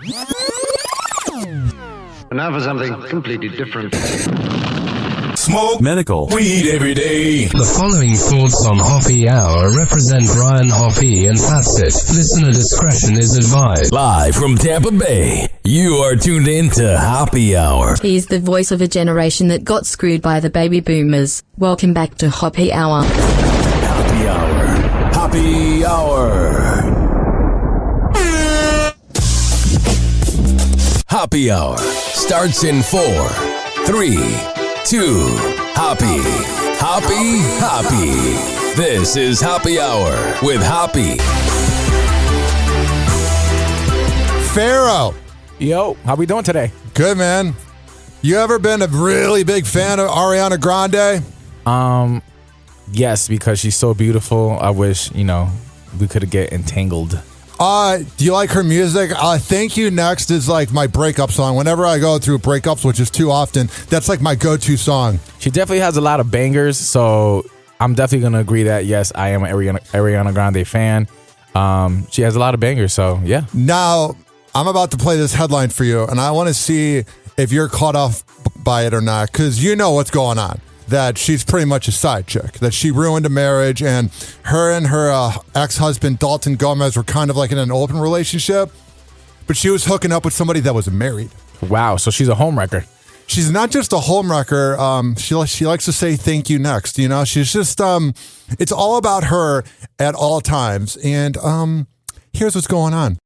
And now for something completely different. Smoke medical weed every day. The following thoughts on Hoppe Hour represent Brian Hoppe and Facet. Listener discretion is advised. Live from Tampa Bay, you are tuned in to Hoppe Hour. He's the voice of a generation that got screwed by the baby boomers. Welcome back to Hoppe Hour. Hoppe Hour. Hoppe Hour. Hoppe Hour starts in 4, 3, 2, Hoppe. Hoppe, Hoppe. This is Hoppe Hour with Hoppe. Pharaoh. Yo, how we doing today? Good, man. You ever been a really big fan of Ariana Grande? Yes, because she's so beautiful. I wish, we could get entangled. Do you like her music? Thank You Next is like my breakup song. Whenever I go through breakups, which is too often, that's like my go-to song. She definitely has a lot of bangers, so I'm definitely going to agree that, yes, I am an Ariana Grande fan. She has a lot of bangers, so yeah. Now, I'm about to play this headline for you, and I want to see if you're caught off by it or not, because you know what's going on. That she's pretty much a side chick, that she ruined a marriage, and her ex-husband, Dalton Gomez, were kind of like in an open relationship, but she was hooking up with somebody that was married. Wow, so she's a homewrecker. She's not just a homewrecker. She likes to say thank you next. She's just, it's all about her at all times. And here's what's going on.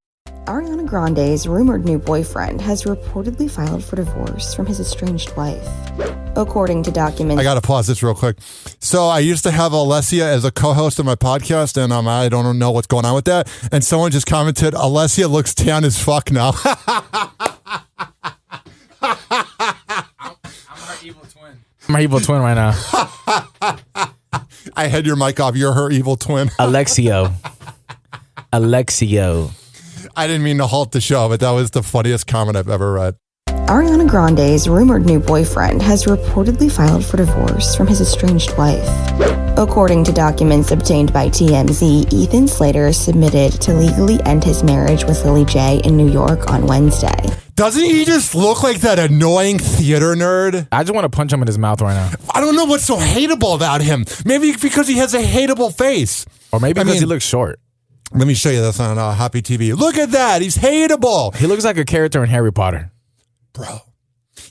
Ariana Grande's rumored new boyfriend has reportedly filed for divorce from his estranged wife. According to documents... I got to pause this real quick. So I used to have Alessia as a co-host of my podcast, and I don't know what's going on with that. And someone just commented, Alessia looks tan as fuck now. I'm her evil twin. I'm her evil twin right now. I had your mic off. You're her evil twin. Alexio. I didn't mean to halt the show, but that was the funniest comment I've ever read. Ariana Grande's rumored new boyfriend has reportedly filed for divorce from his estranged wife. According to documents obtained by TMZ, Ethan Slater submitted to legally end his marriage with Lily J in New York on Wednesday. Doesn't he just look like that annoying theater nerd? I just want to punch him in his mouth right now. I don't know what's so hateable about him. Maybe because he has a hateable face. Or maybe because he looks short. Let me show you this on Hoppe TV. Look at that. He's hateable. He looks like a character in Harry Potter. Bro.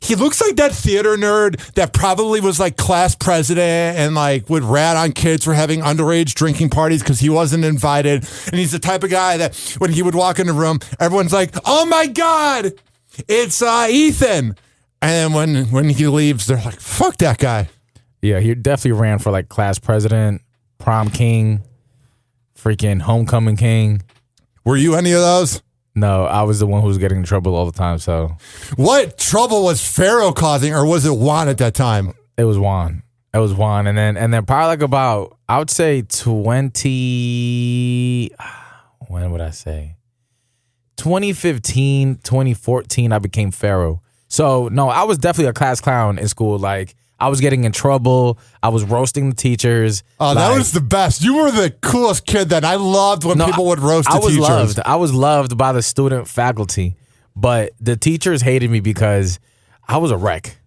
He looks like that theater nerd that probably was like class president and like would rat on kids for having underage drinking parties because he wasn't invited. And he's the type of guy that when he would walk in the room, everyone's like, oh my God, it's Ethan. And then when he leaves, they're like, fuck that guy. Yeah, he definitely ran for like class president, prom king, freaking homecoming king. Were you any of those? No, I was the one who was getting in trouble all the time. So, what trouble was Pharaoh causing, or was it Juan at that time? It was Juan. And then probably like about, I would say 2015, 2014, I became Pharaoh. So no, I was definitely a class clown in school. Like I was getting in trouble. I was roasting the teachers. Oh, that was the best. You were the coolest kid then. I loved when people would roast the teachers. I was loved by the student faculty, but the teachers hated me because I was a wreck.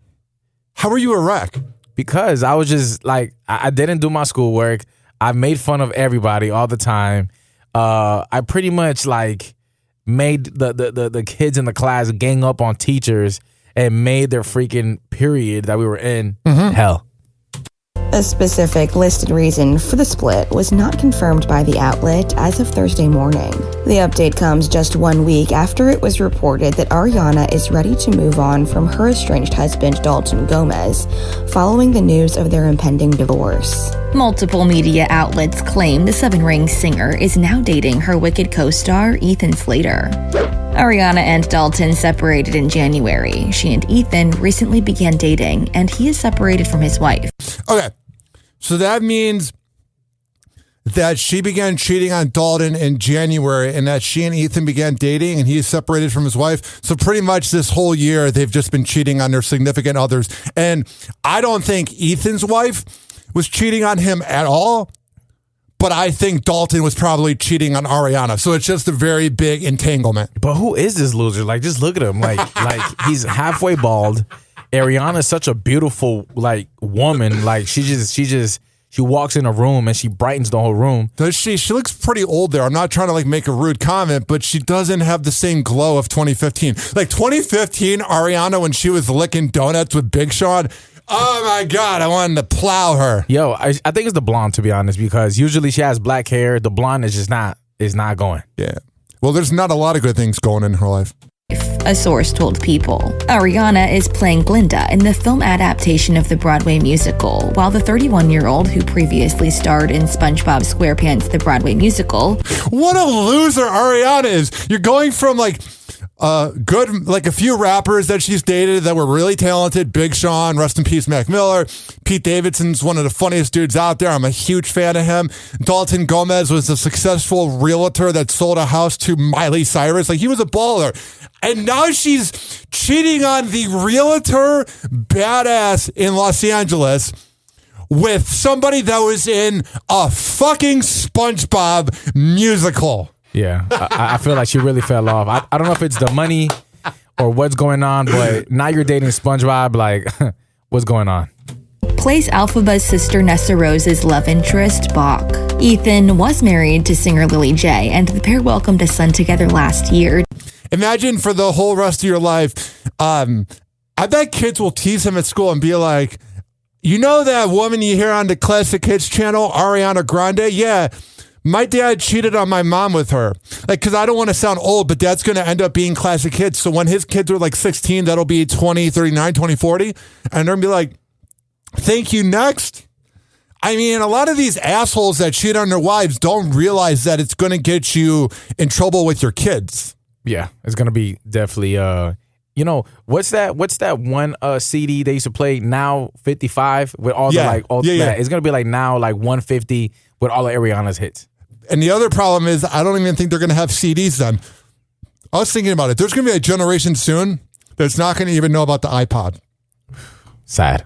How were you a wreck? Because I was just like, I didn't do my schoolwork. I made fun of everybody all the time. I pretty much like made the kids in the class gang up on teachers and made their freaking period that we were in hell. A specific listed reason for the split was not confirmed by the outlet as of Thursday morning. The update comes just 1 week after it was reported that Ariana is ready to move on from her estranged husband, Dalton Gomez, following the news of their impending divorce. Multiple media outlets claim the Seven Rings singer is now dating her Wicked co-star, Ethan Slater. Ariana and Dalton separated in January. She and Ethan recently began dating, and he is separated from his wife. Okay, so that means that she began cheating on Dalton in January and that she and Ethan began dating and he is separated from his wife. So pretty much this whole year, they've just been cheating on their significant others. And I don't think Ethan's wife was cheating on him at all. but I think Dalton was probably cheating on Ariana. So it's just a very big entanglement. But who is this loser? Like, just look at him. Like he's halfway bald. Ariana's such a beautiful like woman. Like she walks in a room and she brightens the whole room. Does she? She looks pretty old there. I'm not trying to like make a rude comment, but she doesn't have the same glow of 2015. Like 2015, Ariana, when she was licking donuts with Big Sean. Oh my God, I wanted to plow her. Yo, I think it's the blonde, to be honest, because usually she has black hair. The blonde is just not going. Yeah. Well, there's not a lot of good things going in her life. A source told People. Ariana is playing Glinda in the film adaptation of the Broadway musical, while the 31-year-old who previously starred in SpongeBob SquarePants the Broadway musical. What a loser Ariana is. You're going from like good, like a few rappers that she's dated that were really talented. Big Sean, rest in peace, Mac Miller. Pete Davidson's one of the funniest dudes out there. I'm a huge fan of him. Dalton Gomez was a successful realtor that sold a house to Miley Cyrus. Like, he was a baller. And now she's cheating on the realtor badass in Los Angeles with somebody that was in a fucking SpongeBob musical. Yeah, I feel like she really fell off. I don't know if it's the money or what's going on, but now you're dating SpongeBob. Like, what's going on? Plays Alphaba's sister Nessa Rose's love interest, Bach. Ethan was married to singer Lily J, and the pair welcomed a son together last year. Imagine for the whole rest of your life, I bet kids will tease him at school and be like, you know that woman you hear on the Classic Hits channel, Ariana Grande? Yeah. My dad cheated on my mom with her. Like, because I don't want to sound old, but that's going to end up being Classic Hits. So when his kids are like 16, that'll be 20, 39, 20, 40. And they're going to be like, thank you, next. I mean, a lot of these assholes that cheat on their wives don't realize that it's going to get you in trouble with your kids. Yeah, it's going to be definitely, you know, what's that one CD they used to play, Now 55, with all the like, all that. It's going to be like now like 150 with all of Ariana's hits. And the other problem is, I don't even think they're going to have CDs then. I was thinking about it. There's going to be a generation soon that's not going to even know about the iPod. Sad.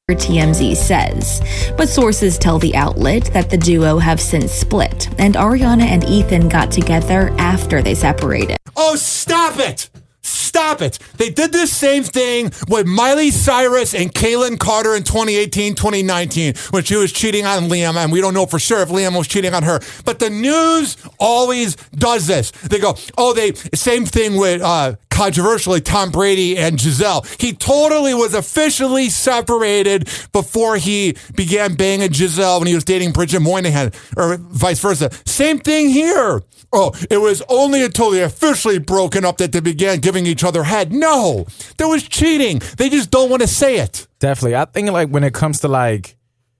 TMZ says. But sources tell the outlet that the duo have since split, and Ariana and Ethan got together after they separated. Oh, stop it! Stop it. They did this same thing with Miley Cyrus and Kaylin Carter in 2018, 2019, when she was cheating on Liam, and we don't know for sure if Liam was cheating on her. But the news always does this. They go, same thing with, controversially, Tom Brady and Giselle. He totally was officially separated before he began banging Giselle when he was dating Bridget Moynihan, or vice versa. Same thing here. Oh, it was only until they officially broken up that they began giving each other head. No, there was cheating. They just don't want to say it. Definitely. I think like when it comes to like,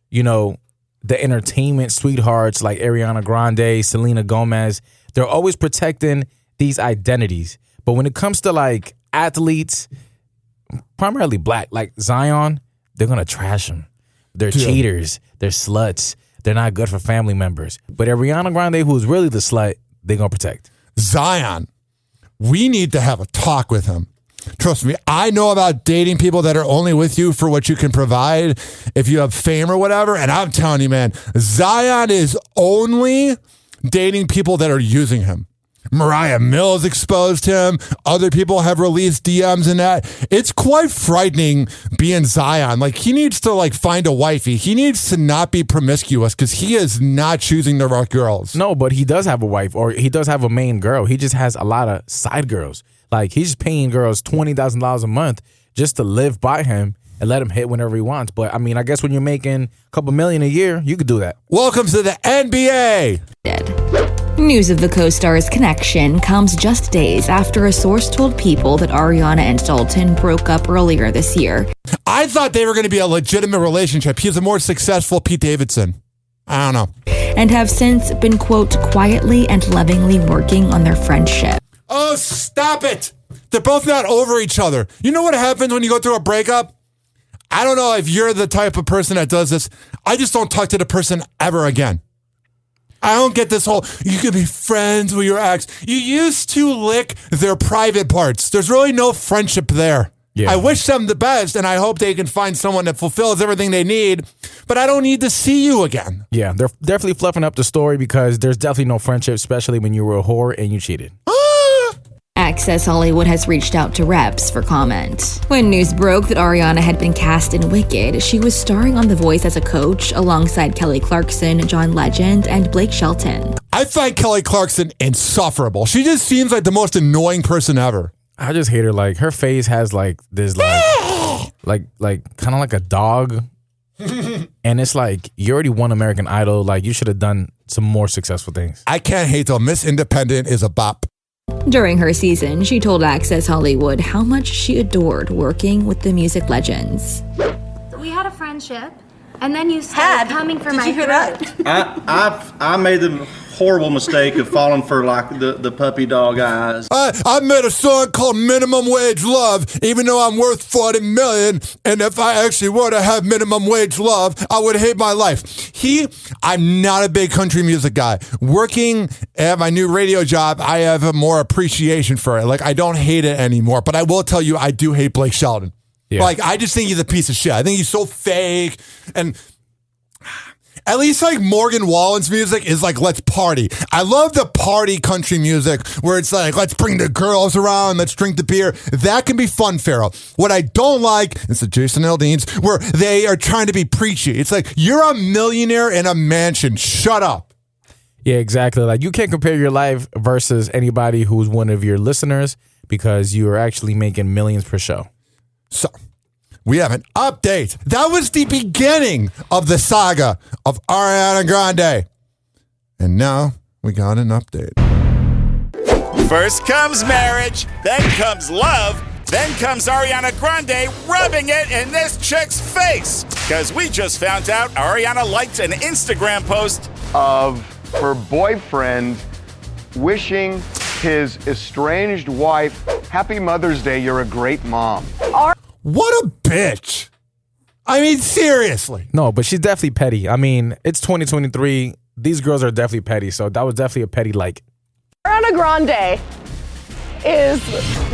you know, the entertainment sweethearts like Ariana Grande, Selena Gomez, they're always protecting these identities. But when it comes to like athletes, primarily black, like Zion, they're going to trash them. They're cheaters. They're sluts. They're not good for family members. But Ariana Grande, who's really the slut, they're going to protect. Zion, we need to have a talk with him. Trust me, I know about dating people that are only with you for what you can provide if you have fame or whatever. And I'm telling you, man, Zion is only dating people that are using him. Mariah Mills exposed him. Other people have released DMs and that. It's quite frightening being Zion. Like, he needs to like find a wifey. He needs to not be promiscuous because he is not choosing the right girls. No, but he does have a wife, or he does have a main girl. He just has a lot of side girls. Like, he's paying girls $20,000 a month just to live by him and let him hit whenever he wants. But I mean, I guess when you're making a couple million a year, you could do that. Welcome to the NBA. News of the co-stars' connection comes just days after a source told People that Ariana and Dalton broke up earlier this year. I thought they were going to be a legitimate relationship. He's a more successful Pete Davidson. I don't know. And have since been, quote, quietly and lovingly working on their friendship. Oh, stop it. They're both not over each other. You know what happens when you go through a breakup? I don't know if you're the type of person that does this. I just don't talk to the person ever again. I don't get this whole, you can be friends with your ex. You used to lick their private parts. There's really no friendship there. I wish them the best, and I hope they can find someone that fulfills everything they need, but I don't need to see you again. Yeah, they're definitely fluffing up the story because there's definitely no friendship, especially when you were a whore and you cheated. Access Hollywood has reached out to reps for comment. When news broke that Ariana had been cast in Wicked, she was starring on The Voice as a coach alongside Kelly Clarkson, John Legend, and Blake Shelton. I find Kelly Clarkson insufferable. She just seems like the most annoying person ever. I just hate her. Like, her face has like this like kind of like a dog. And it's like, you already won American Idol. Like, you should have done some more successful things. I can't hate though. Miss Independent is a bop. During her season, she told Access Hollywood how much she adored working with the music legends. We had a friendship, and then you started coming for my throat. I made the horrible mistake of falling for like the puppy dog eyes. I made a song called Minimum Wage Love, even though I'm worth $40 million, and if I actually were to have minimum wage love, I would hate my life. I'm not a big country music guy. Working at my new radio job, I have a more appreciation for it. Like, I don't hate it anymore, but I will tell you, I do hate Blake Shelton. Yeah. Like, I just think he's a piece of shit. I think he's so fake, and at least like Morgan Wallen's music is like, let's party. I love the party country music where it's like, let's bring the girls around, let's drink the beer. That can be fun, Pharaoh. What I don't like is the Jason Aldean's where they are trying to be preachy. It's like, you're a millionaire in a mansion. Shut up. Yeah, exactly. Like, you can't compare your life versus anybody who's one of your listeners because you are actually making millions per show. So, we have an update. That was the beginning of the saga of Ariana Grande. And now we got an update. First comes marriage, then comes love, then comes Ariana Grande rubbing it in this chick's face. Because we just found out Ariana liked an Instagram post of her boyfriend wishing his estranged wife, Happy Mother's Day, you're a great mom. What a bitch. I mean, seriously. No, but she's definitely petty. I mean, it's 2023. These girls are definitely petty, so that was definitely a petty like. Ariana Grande is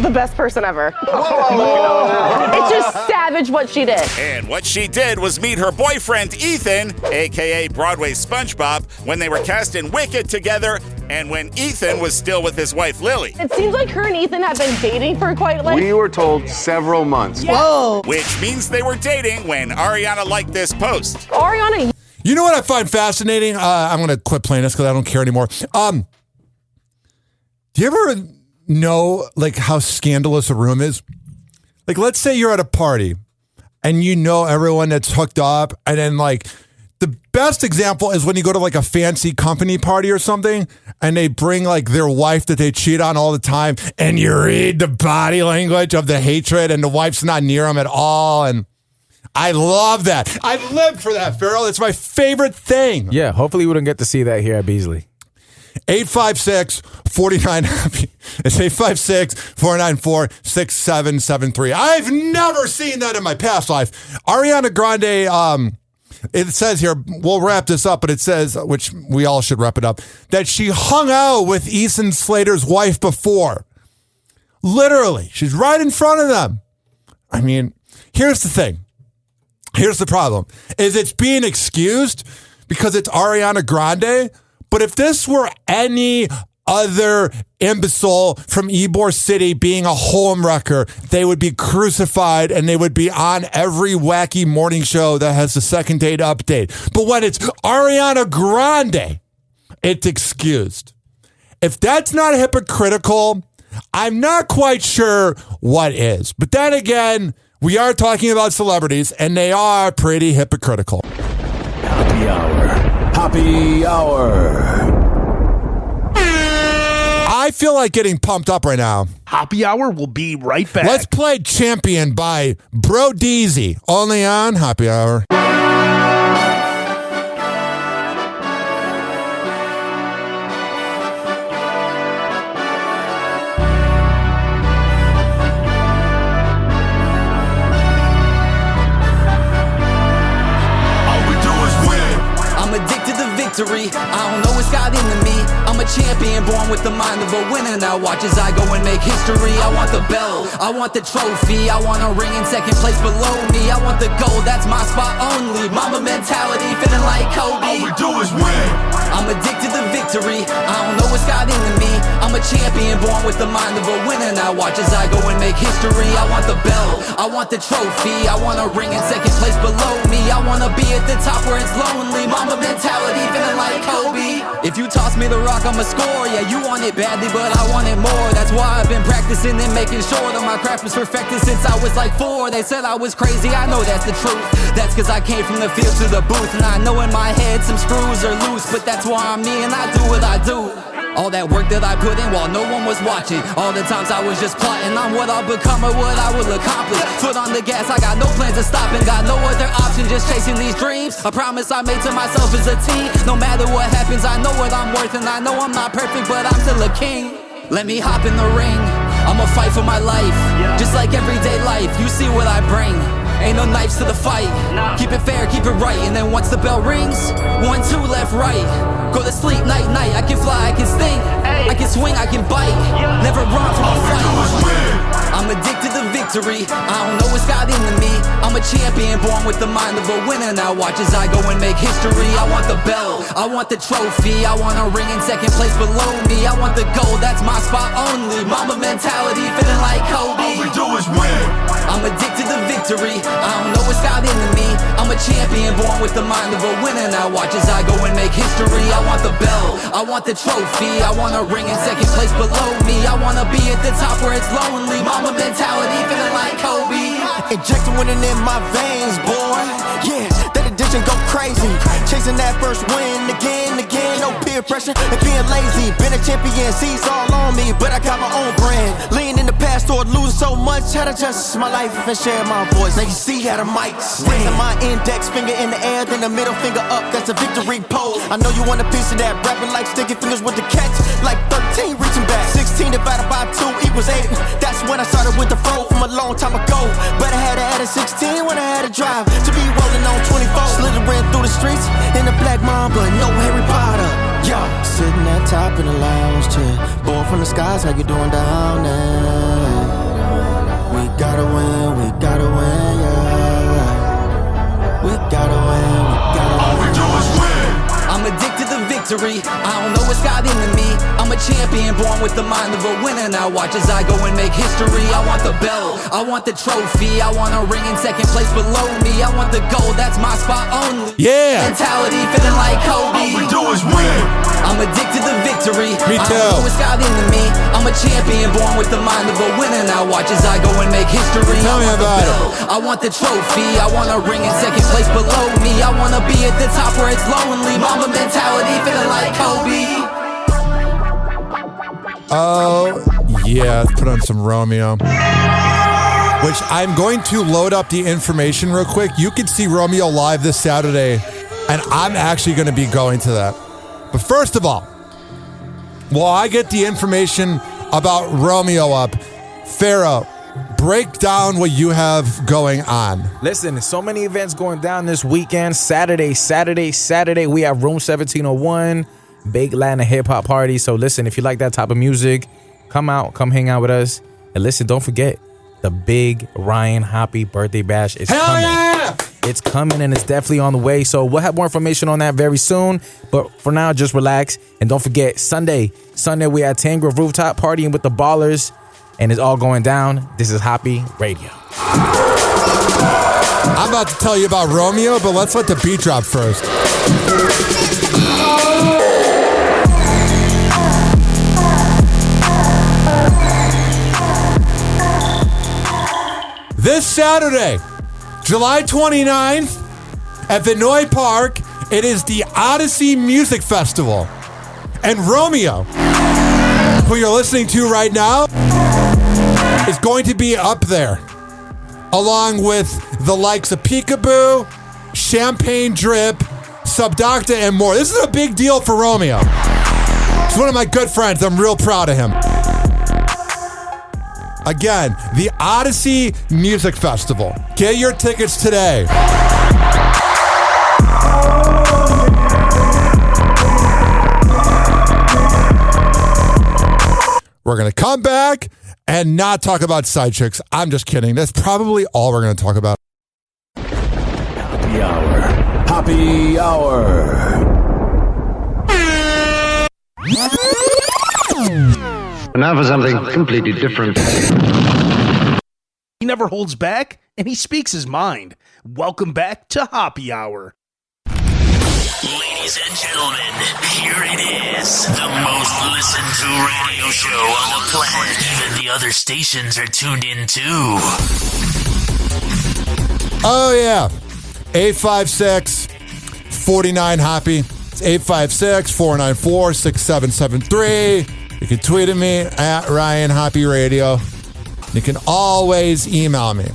the best person ever. It's just savage what she did. And what she did was meet her boyfriend, Ethan, a.k.a. Broadway SpongeBob, when they were cast in Wicked together and when Ethan was still with his wife, Lily. It seems like her and Ethan have been dating for quite like... We were told several months. Whoa. Which means they were dating when Ariana liked this post. Ariana... You know what I find fascinating? I'm going to quit playing this because I don't care anymore. Do you ever know like how scandalous a room is? Like, let's say you're at a party and you know everyone that's hooked up, and then like the best example is when you go to like a fancy company party or something and they bring like their wife that they cheat on all the time, and you read the body language of the hatred and the wife's not near them at all. And I love that. I live for that, Farrell. It's my favorite thing. Yeah, hopefully we don't get to see that here at Beasley. 856-49-HAPPY. It's 856-494-6773. I've never seen that in my past life. Ariana Grande, it says here, we'll wrap this up, but it says, which we all should wrap it up, that she hung out with Ethan Slater's wife before. Literally. She's right in front of them. I mean, here's the thing. Here's the problem. Is it's being excused because it's Ariana Grande. But if this were any other imbecile from Ybor City being a homewrecker, they would be crucified and they would be on every wacky morning show that has the second date update. But when it's Ariana Grande, it's excused. If that's not hypocritical, I'm not quite sure what is. But then again, we are talking about celebrities and they are pretty hypocritical. Happy Hour. Happy Hour. I feel like getting pumped up right now. Happy Hour will be right back. Let's play Champion by Bro Deezy, only on Happy Hour. I don't know what's got into me. I'm a champion born with the mind of a winner. Now watch as I go and make history. I want the bell, I want the trophy, I want a ring in second place below me. I want the gold, that's my spot only. Mama mentality, feeling like Kobe. All we do is win. I'm addicted to victory, I don't know what's got into me. I'm a champion, born with the mind of a winner. Now watch as I go and make history. I want the bell, I want the trophy, I want a ring in second place below me. I wanna be at the top where it's lonely. Mama mentality, feeling like Kobe. If you toss me the rock, I'ma score. Yeah, you want it badly, but I want it more. That's why I've been practicing and making sure that my craft was perfected since I was like 4. They said I was crazy, I know that's the truth. That's cause I came from the field to the booth, and I know in my head some screws are loose, but that's why I'm me and I do what I do. All that work that I put in while no one was watching. All the times I was just plotting on what I'll become or what I will accomplish. Foot on the gas, I got no plans of stopping. Got no other option, just chasing these dreams. A promise I made to myself as a teen. No matter what happens, I know what I'm worth. And I know I'm not perfect, but I'm still a king. Let me hop in the ring, I'ma fight for my life. Just like everyday life, you see what I bring. Ain't no knives to the fight. Keep it fair, keep it right. And then once the bell rings, 1, 2, left, right. Go to sleep, night, night. I can fly, I can sting, I can swing, I can bite. Never run from a fight. I'm addicted to victory, I don't know what's got into me. I'm a champion, born with the mind of a winner. Now watch as I go and make history. I want the bell, I want the trophy, I want a ring in second place below me. I want the gold, that's my spot only. Mama mentality, feeling like Kobe. All we do is win. I'm addicted to victory, I don't know what's got into me. I'm a champion, born with the mind of a winner. Now watch as I go and make history. I want the bell, I want the trophy, I want a ring in second place below me. I wanna be at the top where it's lonely. Mama mentality, feeling like Kobe. Injecting winning in my veins, boy. Yeah, that addiction go crazy. Chasing that first win again, no peer pressure and being lazy. Been a champion, seats all on me, but I got my own brand. Lean in the past toward losing so much, had to adjust my life and share my voice. Now you see how the mic raising my index finger in the air, then the middle finger up, that's a victory pose. I know you want a piece of that, rapping like sticky fingers with the catch, like 13 reaching back. 16 divided by 2 equals 8. That's when I started with the flow from a long time ago. But I had to add a 16 when I had to drive to be rolling on 24. Slithering through the streets in a black mamba, no Harry Potter. Yeah, sitting at top in the lounge chair, born from the skies, how you doing down there? We gotta win, we gotta win, yeah. We gotta win, we gotta win. All we do is win. I'm addicted to victory, I don't know what's got into me. I'm a champion, born with the mind of a winner. Now watch as I go and make history. I want the bell, I want the trophy, I want a ring in second place below me. I want the gold, that's my spot only. Yeah. Mentality, feeling like Kobe. All we do is win. I'm addicted to victory, Me I too. don't know what's got into me. I'm a champion, born with the mind of a winner. Now watch as I go and make history. Tell me I want the about it. bell, I want the trophy, I want a ring in second place below me. I wanna be at the top where it's lonely. Mama mentality, feeling like Kobe. Oh, yeah, let's put on some Romeo. Which I'm going to load up the information real quick. You can see Romeo live this Saturday, and I'm actually going to be going to that. But first of all, while I get the information about Romeo up, Pharaoh, break down what you have going on. Listen, so many events going down this weekend. Saturday, we have Room 1701, big Latin hip hop party. So listen, if you like that type of music, come out, come hang out with us. And listen, don't forget, the big Ryan Hoppe birthday bash is coming. Yeah! It's coming and it's definitely on the way. So we'll have more information on that very soon. But for now, just relax. And don't forget, Sunday we at Tangrove Rooftop partying with the Ballers. And it's all going down. This is Hoppe Radio. I'm about to tell you about Romeo, but let's let the beat drop first. This Saturday, July 29th, at Vinoy Park, it is the Odyssey Music Festival. And Romeo, who you're listening to right now, is going to be up there, along with the likes of Peekaboo, Champagne Drip, Subdocta, and more. This is a big deal for Romeo. He's one of my good friends. I'm real proud of him. Again, the Odyssey Music Festival. Get your tickets today. We're going to come back and not talk about side chicks. I'm just kidding. That's probably all we're going to talk about. Happy Hour. Happy Hour. Now for something completely different. He never holds back, and he speaks his mind. Welcome back to Hoppe Hour. Ladies and gentlemen, here it is. The most listened to radio show on the planet. Even the other stations are tuned in too. Oh, yeah. 856-49-HOPPY. It's 856-494-6773. You can tweet at me at Ryan Hoppe Radio. You can always email me,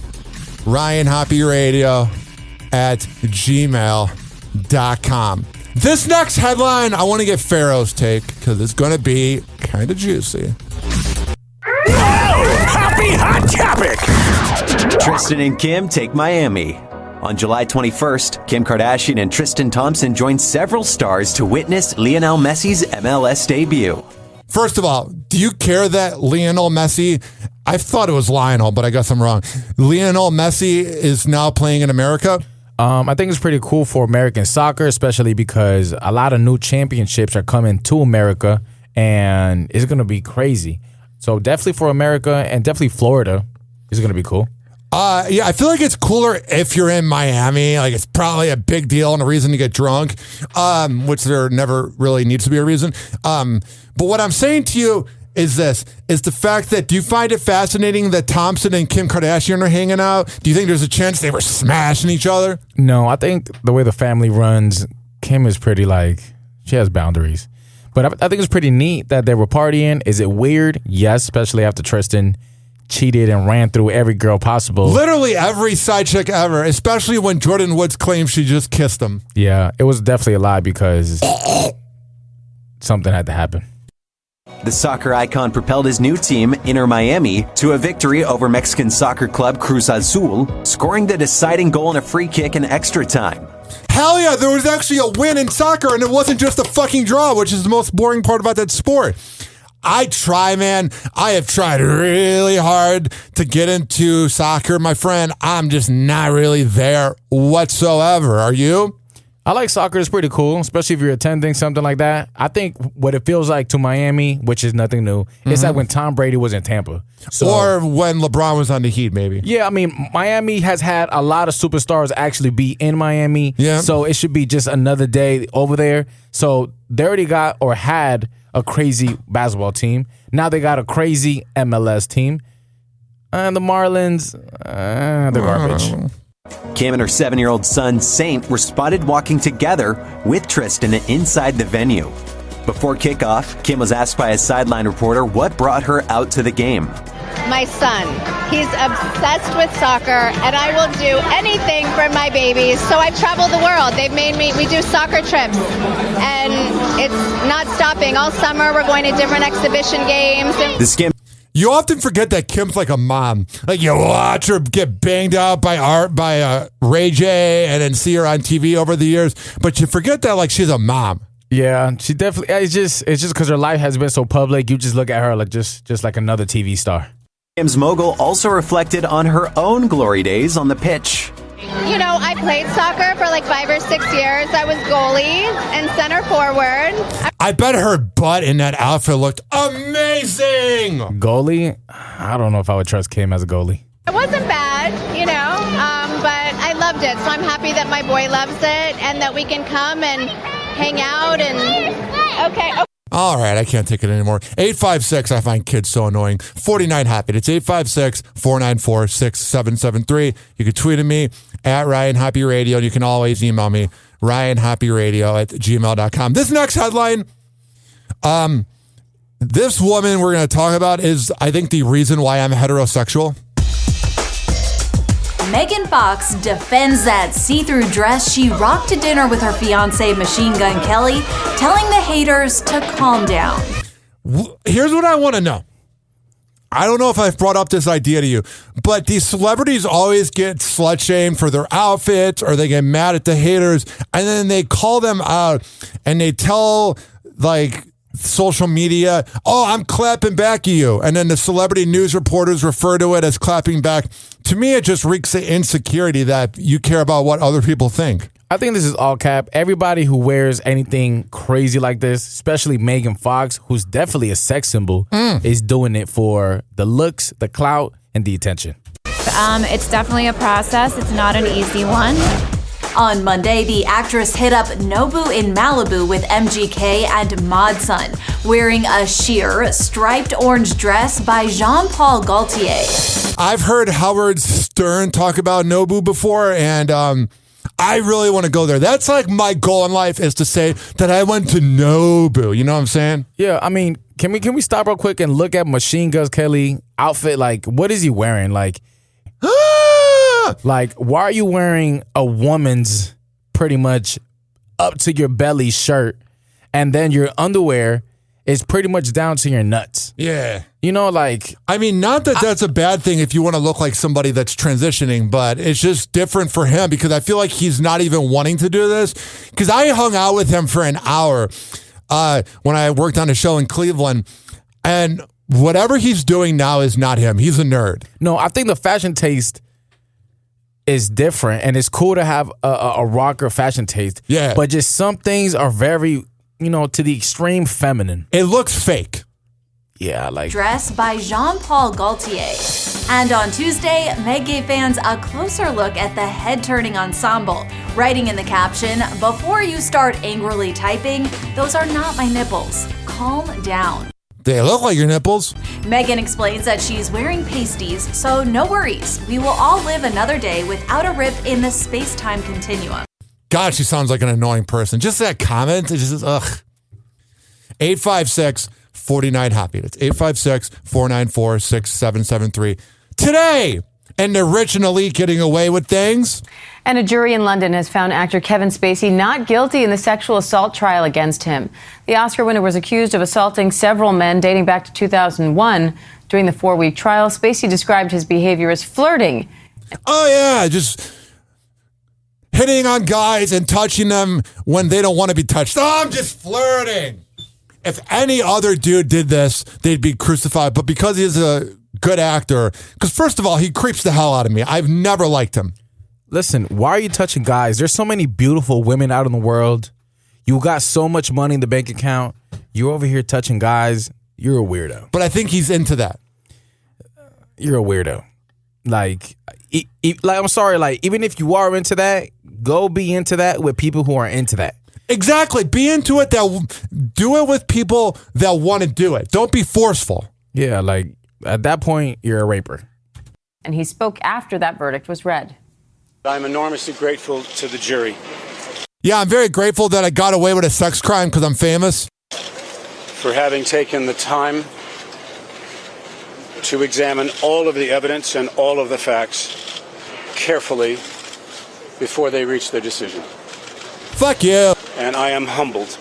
ryanhoppyradio@gmail.com. This next headline, I want to get Pharaoh's take because it's going to be kind of juicy. Happy Hot Topic! Tristan and Kim take Miami. On July 21st, Kim Kardashian and Tristan Thompson joined several stars to witness Lionel Messi's MLS debut. First of all, do you care that Lionel Messi, I thought it was Lionel, but I guess I'm wrong. Lionel Messi is now playing in America? I think it's pretty cool for American soccer, especially because a lot of new championships are coming to America, and it's going to be crazy. So definitely for America and definitely Florida, it's going to be cool. Yeah, I feel like it's cooler if you're in Miami. Like, it's probably a big deal and a reason to get drunk, which there never really needs to be a reason. But what I'm saying to you is this, is the fact that, do you find it fascinating that Thompson and Kim Kardashian are hanging out? Do you think there's a chance they were smashing each other? No, I think the way the family runs, Kim is pretty, like, she has boundaries. But I think it's pretty neat that they were partying. Is it weird? Yes, especially after Tristan cheated and ran through every girl possible. Literally every side chick ever, especially when Jordan Woods claimed she just kissed him. Yeah, it was definitely a lie because something had to happen. The soccer icon propelled his new team, Inter Miami, to a victory over Mexican soccer club Cruz Azul, scoring the deciding goal in a free kick in extra time. Hell yeah, there was actually a win in soccer, and it wasn't just a fucking draw, which is the most boring part about that sport. I try, man. I have tried really hard to get into soccer, my friend. I'm just not really there whatsoever. Are you? I like soccer. It's pretty cool, especially if you're attending something like that. I think what it feels like to Miami, which is nothing new, it's like when Tom Brady was in Tampa. Or when LeBron was on the Heat, maybe. Yeah, I mean, Miami has had a lot of superstars actually be in Miami. Yeah. So it should be just another day over there. So they already got or had a crazy basketball team. Now they got a crazy MLS team. And the Marlins, they're garbage. Kim and her 7-year-old son, Saint, were spotted walking together with Tristan inside the venue. Before kickoff, Kim was asked by a sideline reporter what brought her out to the game. My son, he's obsessed with soccer, and I will do anything for my babies. So I've traveled the world. They've made me, we do soccer trips, and it's not stopping. All summer, we're going to different exhibition games. You often forget that Kim's like a mom. Like, you watch her get banged out by Ray J and then see her on TV over the years, but you forget that, like, she's a mom. Yeah, she definitely. It's just because her life has been so public. You just look at her like just like another TV star. Kim's mogul also reflected on her own glory days on the pitch. You know, I played soccer for like 5 or 6 years. I was goalie and center forward. I bet her butt in that outfit looked amazing. Goalie? I don't know if I would trust Kim as a goalie. It wasn't bad, you know, but I loved it. So I'm happy that my boy loves it and that we can come and hang out and okay. All right, I can't take it anymore. 856, I find kids so annoying. 49-HOPPY. It's 856-494-6773. You can tweet at me at Ryan Hoppe Radio, and you can always email me, ryanhoppyradio@gmail.com. This next headline, this woman we're going to talk about is, I think, the reason why I'm heterosexual. Megan Fox defends that see-through dress she rocked to dinner with her fiancé Machine Gun Kelly, telling the haters to calm down. Here's what I want to know. I don't know if I've brought up this idea to you, but these celebrities always get slut-shamed for their outfits, or they get mad at the haters, and then they call them out, and they tell, like, social media, oh, I'm clapping back at you. And then the celebrity news reporters refer to it as clapping back. To me, it just reeks of insecurity that you care about what other people think. I think this is all cap. Everybody who wears anything crazy like this, especially Megan Fox, who's definitely a sex symbol, is doing it for the looks, the clout, and the attention. It's definitely a process. It's not an easy one. On Monday, the actress hit up Nobu in Malibu with MGK and Modson, wearing a sheer, striped orange dress by Jean-Paul Gaultier. I've heard Howard Stern talk about Nobu before, and I really want to go there. That's like my goal in life, is to say that I went to Nobu. You know what I'm saying? Yeah, I mean, can we stop real quick and look at Machine Gun Kelly outfit? Like, what is he wearing? Like, why are you wearing a woman's pretty much up to your belly shirt, and then your underwear is pretty much down to your nuts? Yeah. You know, like... I mean, not that that's a bad thing if you want to look like somebody that's transitioning, but it's just different for him because I feel like he's not even wanting to do this. Because I hung out with him for an hour when I worked on a show in Cleveland, and whatever he's doing now is not him. He's a nerd. No, I think the fashion taste is different, and it's cool to have a rocker fashion taste. Yeah. But just some things are very, to the extreme feminine. It looks fake. Yeah, like... Dress by Jean-Paul Gaultier. And on Tuesday, Meg gave fans a closer look at the head-turning ensemble, writing in the caption, "Before you start angrily typing, those are not my nipples. Calm down." They look like your nipples. Megan explains that she's wearing pasties, so no worries. We will all live another day without a rip in the space-time continuum. God, she sounds like an annoying person. Just that comment, it's just, ugh. 856-49-HOPPY. That's 856-494-6773. Today, and the rich and elite getting away with things. And a jury in London has found actor Kevin Spacey not guilty in the sexual assault trial against him. The Oscar winner was accused of assaulting several men dating back to 2001. During the 4-week trial, Spacey described his behavior as flirting. Oh, yeah, just hitting on guys and touching them when they don't want to be touched. Oh, I'm just flirting. If any other dude did this, they'd be crucified. But because he's a good actor, because first of all, he creeps the hell out of me. I've never liked him. Listen, why are you touching guys? There's so many beautiful women out in the world. You got so much money in the bank account. You're over here touching guys. You're a weirdo. But I think he's into that. You're a weirdo. Like I'm sorry, like, even if you are into that, go be into that with people who are into that. Exactly. Be into it. Do it with people that want to do it. Don't be forceful. Yeah, like, at that point, you're a raper. And he spoke after that verdict was read. I'm enormously grateful to the jury. Yeah, I'm very grateful that I got away with a sex crime because I'm famous. For having taken the time to examine all of the evidence and all of the facts carefully before they reach their decision. Fuck you. And I am humbled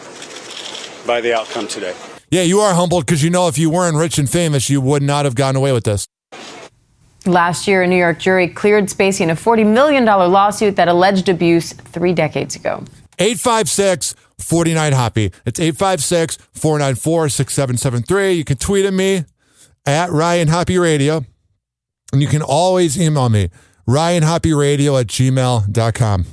by the outcome today. Yeah, you are humbled because you know if you weren't rich and famous, you would not have gotten away with this. Last year, a New York jury cleared Spacey in a $40 million lawsuit that alleged abuse 3 decades ago. 856-49-HOPPY. It's 856-494-6773. You can tweet at me at Ryan Hoppy Radio. And you can always email me, ryanhoppyradio@gmail.com.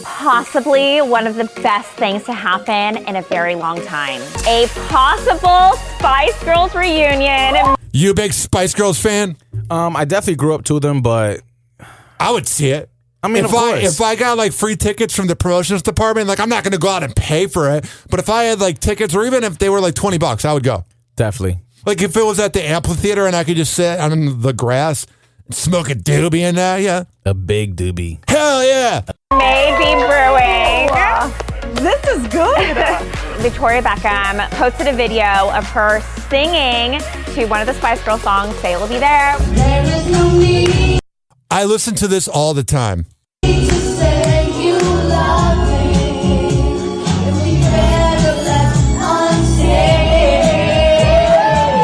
Possibly one of the best things to happen in a very long time. A possible Spice Girls reunion. You a big Spice Girls fan? I definitely grew up to them, but I would see it. I mean, if I got like free tickets from the promotions department, like I'm not going to go out and pay for it. But if I had like tickets, or even if they were like $20, I would go. Definitely. Like if it was at the amphitheater and I could just sit on the grass, smoke a doobie in there, yeah. A big doobie. Hell yeah. Maybe brewing. This is good. Victoria Beckham posted a video of her singing to one of the Spice Girls songs, Say We'll Be There. There is no need. I listen to this all the time.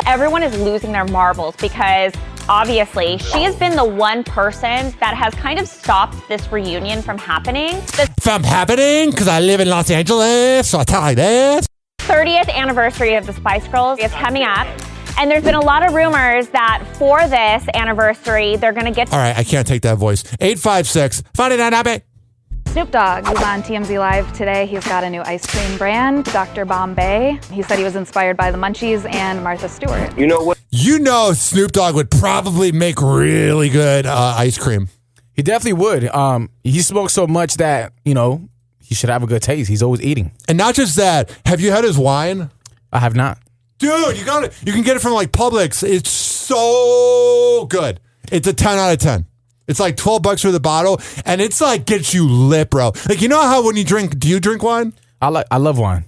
Everyone is losing their marbles because obviously she has been the one person that has kind of stopped this reunion from happening. From happening? Because I live in Los Angeles, so I tell like that. 30th anniversary of the Spice Girls is coming up. And there's been a lot of rumors that for this anniversary, they're going to get... All right, I can't take that voice. 856, find it on Hoppe. Snoop Dogg is on TMZ Live today. He's got a new ice cream brand, Dr. Bombay. He said he was inspired by the Munchies and Martha Stewart. You know what? You know Snoop Dogg would probably make really good ice cream. He definitely would. He smokes so much that, you know, he should have a good taste. He's always eating. And not just that. Have you had his wine? I have not. Dude, you got it. You can get it from like Publix. It's so good. It's a 10 out of 10. It's like $12 for the bottle, and it's like gets you lit, bro. Like, you know how when you drink, do you drink wine? I love wine.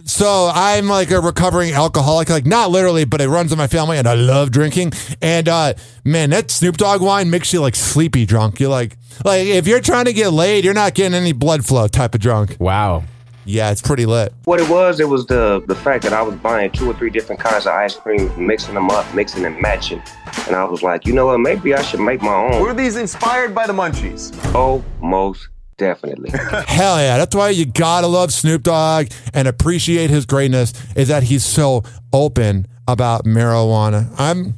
So I'm like a recovering alcoholic, like not literally, but it runs in my family, and I love drinking. And man, that Snoop Dogg wine makes you like sleepy drunk. You're like if you're trying to get laid, you're not getting any blood flow type of drunk. Wow. Yeah, it's pretty lit. What it was the fact that I was buying 2 or 3 different kinds of ice cream, mixing them up, mixing and matching. And I was like, you know what, maybe I should make my own. Were these inspired by the Munchies? Oh, most definitely. Hell yeah. That's why you gotta love Snoop Dogg and appreciate his greatness, is that he's so open about marijuana. I'm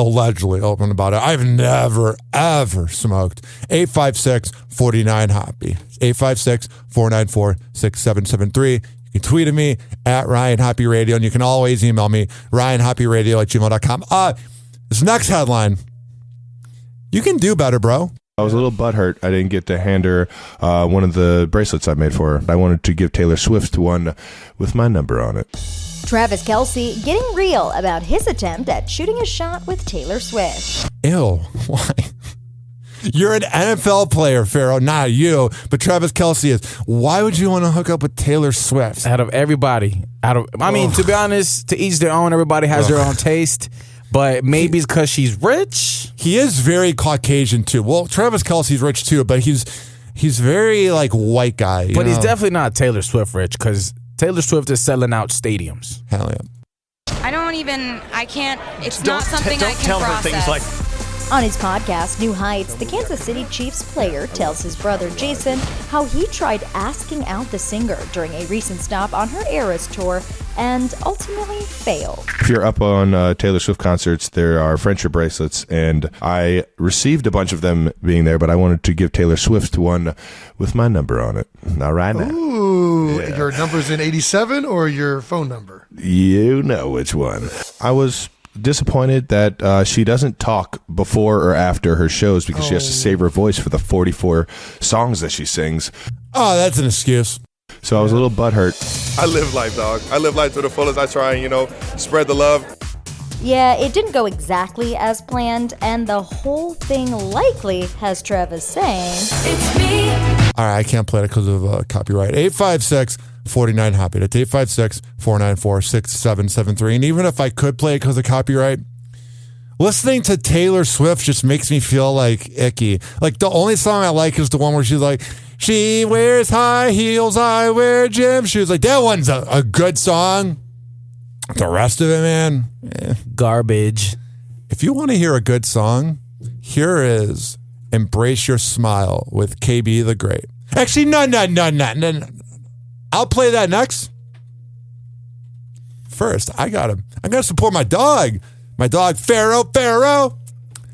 allegedly open about it. I've never, ever smoked. 856-49-HOPPY. 856-494-6773. You can tweet at me at Ryan Hoppe Radio, and you can always email me, ryanhopperadio@gmail.com. This next headline, you can do better, bro. I was a little butthurt I didn't get to hand her one of the bracelets I made for her. I wanted to give Taylor Swift one with my number on it. Travis Kelce getting real about his attempt at shooting a shot with Taylor Swift. Ew, why? You're an NFL player, Pharaoh, not you, but Travis Kelce is. Why would you want to hook up with Taylor Swift? Out of everybody. I mean, to be honest, to each their own, everybody has their own taste. But maybe it's because she's rich. He is very Caucasian too. Well, Travis Kelce's rich too, but he's very like white guy. But he's definitely not Taylor Swift rich, because Taylor Swift is selling out stadiums. Hell yeah. I can't, it's not something I can tell process. her things like, On his podcast, New Heights, the Kansas City Chiefs player tells his brother Jason how he tried asking out the singer during a recent stop on her Eras tour and ultimately failed. If you're up on Taylor Swift concerts, there are friendship bracelets, and I received a bunch of them being there, but I wanted to give Taylor Swift one with my number on it. All right now. Ooh, your number's in 87 or your phone number? You know which one. I was disappointed that she doesn't talk before or after her shows because she has to save her voice for the 44 songs that she sings. Oh, that's an excuse. So I was a little butthurt. I live life, dog. I live life to the fullest. I try and, spread the love. Yeah, it didn't go exactly as planned, and the whole thing likely has Travis saying, "It's me." All right, I can't play it because of copyright. 856-49-HOPPY. That's 856-494-6773. And even if I could play it because of copyright, listening to Taylor Swift just makes me feel like icky. Like the only song I like is the one where she's like, she wears high heels, I wear gym shoes. Like that one's a good song. The rest of it, man, garbage. If you want to hear a good song, here is Embrace Your Smile with KB the Great. Actually, no. I'll play that next. First, I gotta support my dog. My dog, Pharaoh.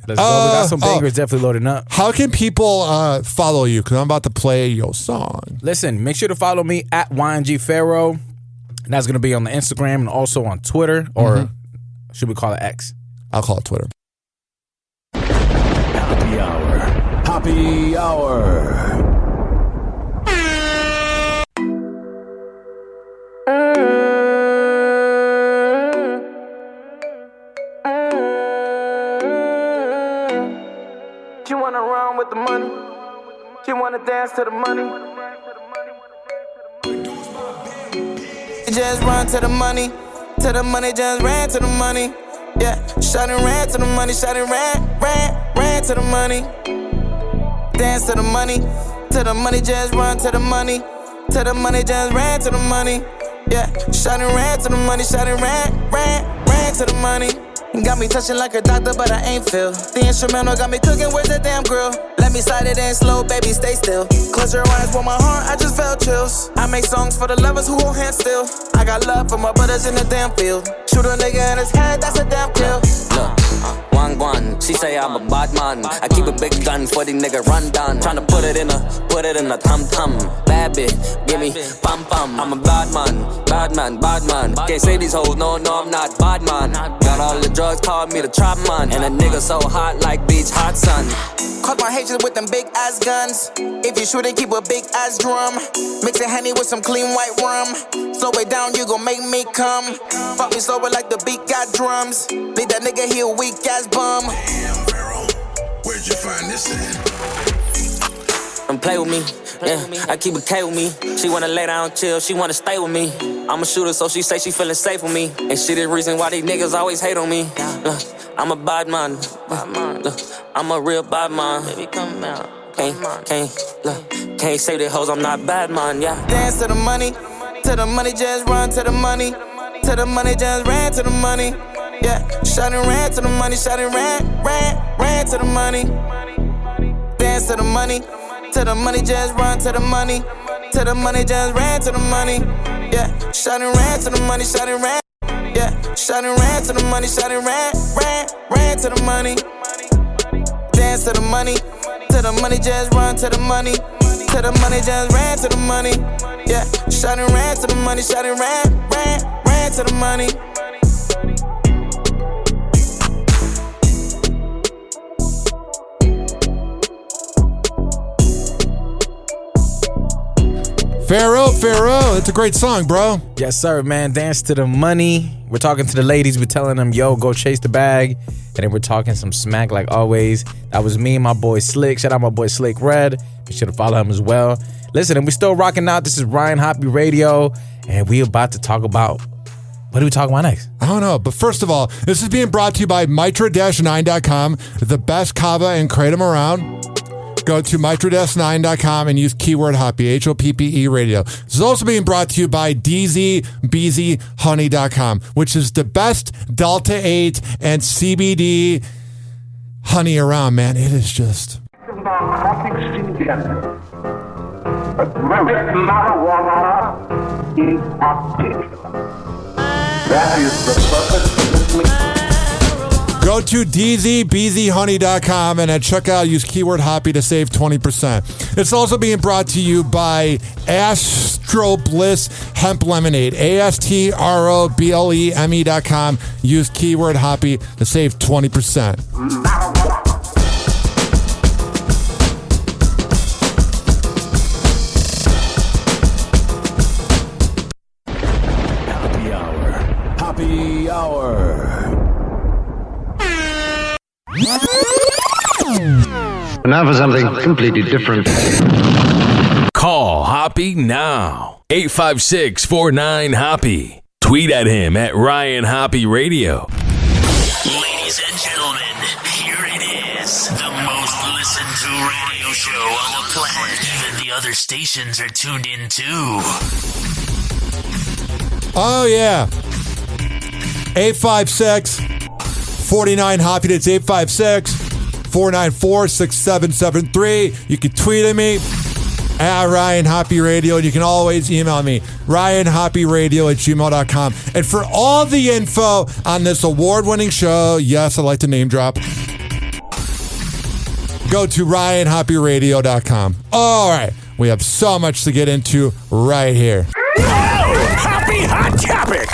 Let's go. We got some bangers definitely loading up. How can people follow you? Because I'm about to play your song. Listen, make sure to follow me at YNG Pharaoh. And that's going to be on the Instagram and also on Twitter. Or should we call it X? I'll call it Twitter. Happy Hour. Happy Hour. You wanna run with the money? You wanna dance to the money? Just run to the money, just ran to the money. Yeah, shawty ran to the money, shawty ran to the money. Dance to the money, just run to the money. To the money, just ran to the money. Yeah, shawty ran to the money, shawty ran ran to the money. Got me touching like a doctor, but I ain't feel. The instrumental got me cooking, where's the damn grill? Let me slide it in slow, baby, stay still. Close your eyes, with my heart, I just felt chills. I make songs for the lovers who won't hand still. I got love for my brothers in the damn field. Shoot a nigga in his head, that's a damn kill. Look, one, she say I'm a bad man. I keep a big gun for the nigga run down. Tryna put it in a tum-tum. Bad bitch, give me pum-pum. I'm a bad man. Can't say these hoes, no, I'm not bad man. Got all the drugs, call me the trap man. And a nigga so hot like beach hot sun. Caught my haters with them big ass guns. If you shoot it, keep a big ass drum. Mix a Henny with some clean white rum. Slow it down, you gon' make me come. Fuck me slower like the beat got drums. Leave that nigga here weak ass bum. Damn, Pharaoh, where'd you find this at? Don't play with me, yeah, I keep it K with me. She wanna lay down, chill, she wanna stay with me. I'm a shooter, so she say she feeling safe with me. And she the reason why these niggas always hate on me. Look, I'm a bad man, look, I'm a real bad man. Baby, come out. Can't say that hoes, I'm not bad man, yeah. Dance to the money, just run to the money. To the money, just ran to the money. Yeah, shot and ran to the money, shot and ran to the money. Dance to the money, just run to the money. To the money, just ran to the money. Yeah, shot and ran to the money, shot and ran. Yeah, shot and ran to the money, shot and ran to the money. Dance to the money, just run to the money. To the money, just ran to the money. Yeah, shot and ran to the money, shot and ran to the money. Pharaoh, it's a great song, bro. Yes, sir, man. Dance to the money. We're talking to the ladies. We're telling them, yo, go chase the bag. And then we're talking some smack like always. That was me and my boy Slick. Shout out my boy Slick Red. Be sure to follow him as well. Listen, and we're still rocking out. This is Ryan Hoppe Radio. And we about to talk about, what are we talking about next? I don't know. But first of all, this is being brought to you by Mitra-9.com, the best Kava and Kratom around. Go to Mitra-9.com and use keyword Hoppe, Hoppe radio. This is also being brought to you by DZBZHoney.com, which is the best Delta 8 and CBD honey around, man. It is just... Marijuana is active. That is the purpose. Go to DZBZHoney.com and at checkout use keyword Hoppe to save 20%. It's also being brought to you by Astro Bliss Hemp Lemonade. ASTROBLEME.com. Use keyword Hoppe to save 20%. Happy Hour. Now for something completely different. Call Hoppe now. 856-49-HOPPE. Tweet at him at Ryan Hoppe Radio. Ladies and gentlemen, here it is. The most listened to radio show on the planet. Even the other stations are tuned in too. Oh, yeah. 856-49-HOPPE. That's 856-494-6773. You can tweet at me at Ryan Hoppe Radio, and you can always email me, RyanHoppeRadio@gmail.com. And for all the info on this award-winning show, yes, I like to name drop, go to RyanHoppeRadio.com. All right, we have so much to get into right here. Happy Hot Topic!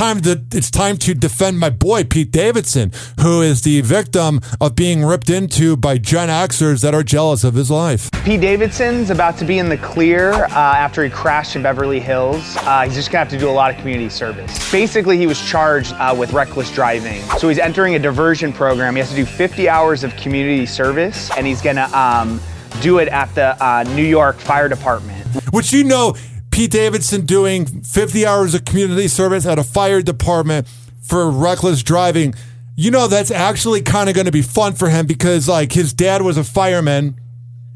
It's time to defend my boy Pete Davidson, who is the victim of being ripped into by Gen Xers that are jealous of his life. Pete Davidson's about to be in the clear after he crashed in Beverly Hills. He's just gonna have to do a lot of community service. Basically, he was charged with reckless driving. So he's entering a diversion program. He has to do 50 hours of community service, and he's gonna do it at the New York Fire Department. Which, you know, Pete Davidson doing 50 hours of community service at a fire department for reckless driving, you know, that's actually kind of going to be fun for him because, like, his dad was a fireman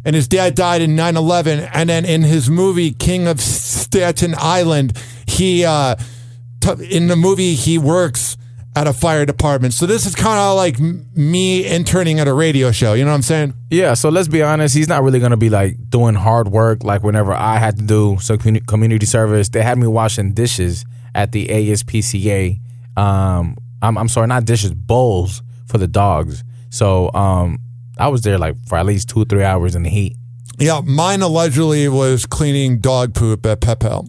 and his dad died in 9/11. And then in his movie King of Staten Island, he in the movie, he works at a fire department. So this is kind of like me interning at a radio show. You know what I'm saying? Yeah, so let's be honest. He's not really going to be like doing hard work like whenever I had to do some community service. They had me washing dishes at the ASPCA. I'm sorry, not dishes, bowls for the dogs. So I was there like for at least 2-3 hours in the heat. Yeah, mine allegedly was cleaning dog poop at Pepel.